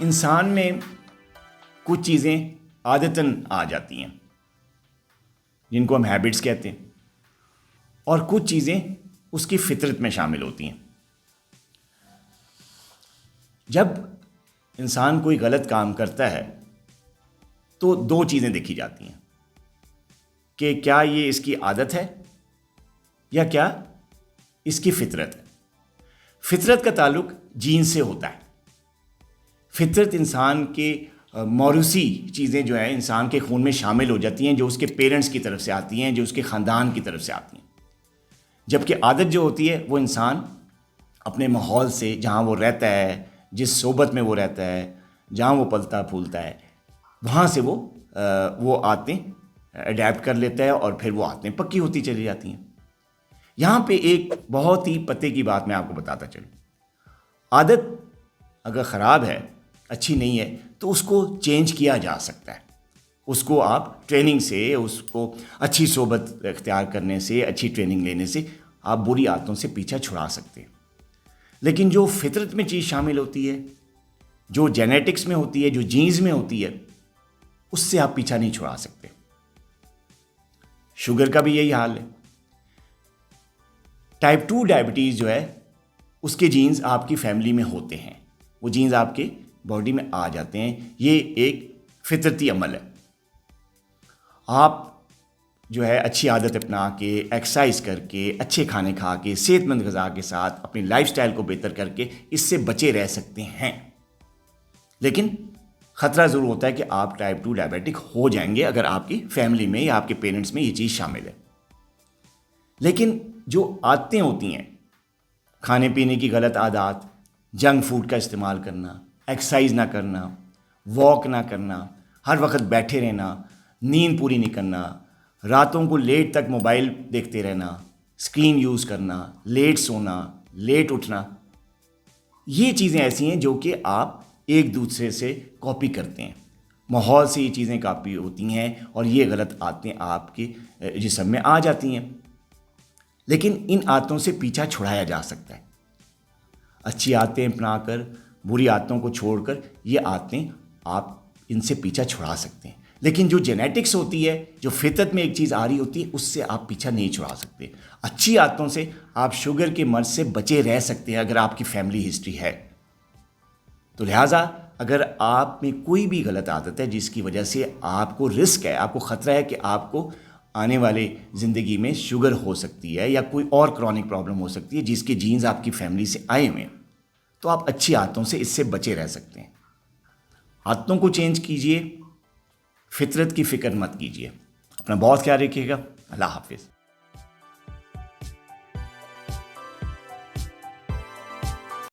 इंसान में कुछ चीज़ें आदतन आ जाती हैं जिनको हम हैबिट्स कहते हैं, और कुछ चीज़ें उसकी फितरत में शामिल होती हैं। जब इंसान कोई गलत काम करता है तो दो चीज़ें देखी जाती हैं कि क्या ये इसकी आदत है या क्या इसकी फितरत है। फितरत का ताल्लुक जीन से होता है। फितरत इंसान के मौरूसी चीज़ें जो है इंसान के खून में शामिल हो जाती हैं, जो उसके पेरेंट्स की तरफ से आती हैं, जो उसके ख़ानदान की तरफ से आती हैं। जबकि आदत जो होती है वो इंसान अपने माहौल से, जहाँ वो रहता है, जिस सोबत में वो रहता है, जहाँ वो पलता फूलता है, वहाँ से वो आदतें अडेप्ट कर लेता है और फिर वो आदतें पक्की होती चली जाती हैं। यहाँ पे एक बहुत ही पते की बात मैं आपको बताता चलूँ। आदत अगर ख़राब है, अच्छी नहीं है, तो उसको चेंज किया जा सकता है। उसको आप ट्रेनिंग से, उसको अच्छी सोबत इख्तियार करने से, अच्छी ट्रेनिंग लेने से आप बुरी आदतों से पीछा छुड़ा सकते हैं। लेकिन जो फितरत में चीज़ शामिल होती है, जो जेनेटिक्स में होती है, जो जीन्स में होती है, उससे आप पीछा नहीं छुड़ा सकते। शुगर का भी यही हाल है। टाइप 2 डायबिटीज़ जो है उसके जीन्स आपकी फैमिली में होते हैं, वो जीन्स आपके बॉडी में आ जाते हैं। ये एक फितरती अमल है। आप जो है अच्छी आदत अपना के, एक्सरसाइज करके, अच्छे खाने खा के, सेहतमंद ग़िज़ा के साथ अपनी लाइफस्टाइल को बेहतर करके इससे बचे रह सकते हैं। लेकिन ख़तरा ज़रूर होता है कि आप टाइप 2 डायबिटिक हो जाएंगे अगर आपकी फैमिली में या आपके पेरेंट्स में ये चीज़ शामिल है। लेकिन जो आदतें होती हैं, खाने पीने की गलत आदत, जंक फूड का इस्तेमाल करना, एक्सरसाइज ना करना, वॉक ना करना, हर वक्त बैठे रहना, नींद पूरी नहीं करना, रातों को लेट तक मोबाइल देखते रहना, स्क्रीन यूज़ करना, लेट सोना, लेट उठना, ये चीज़ें ऐसी हैं जो कि आप एक दूसरे से कॉपी करते हैं। माहौल से ये चीज़ें कॉपी होती हैं और ये गलत आदतें आपके जिस्म में आ जाती हैं। लेकिन इन आदतों से पीछा छुड़ाया जा सकता है। अच्छी आदतें अपनाकर, बुरी आदतों को छोड़कर ये आदतें आप इनसे पीछा छुड़ा सकते हैं। लेकिन जो जेनेटिक्स होती है, जो फितरत में एक चीज़ आ रही होती है, उससे आप पीछा नहीं छुड़ा सकते। अच्छी आदतों से आप शुगर के मर्ज से बचे रह सकते हैं अगर आपकी फैमिली हिस्ट्री है। तो लिहाजा अगर आप में कोई भी गलत आदत है जिसकी वजह से आपको रिस्क है, आपको ख़तरा है कि आपको आने वाले ज़िंदगी में शुगर हो सकती है या कोई और क्रॉनिक प्रॉब्लम हो सकती है जिसके जीन्स आपकी फैमिली से आए हुए हैं, तो आप अच्छी आदतों से इससे बचे रह सकते हैं। आदतों को चेंज कीजिए, फितरत की फ़िक्र मत कीजिए। अपना बहुत ख्याल रखिएगा। अल्लाह हाफिज़।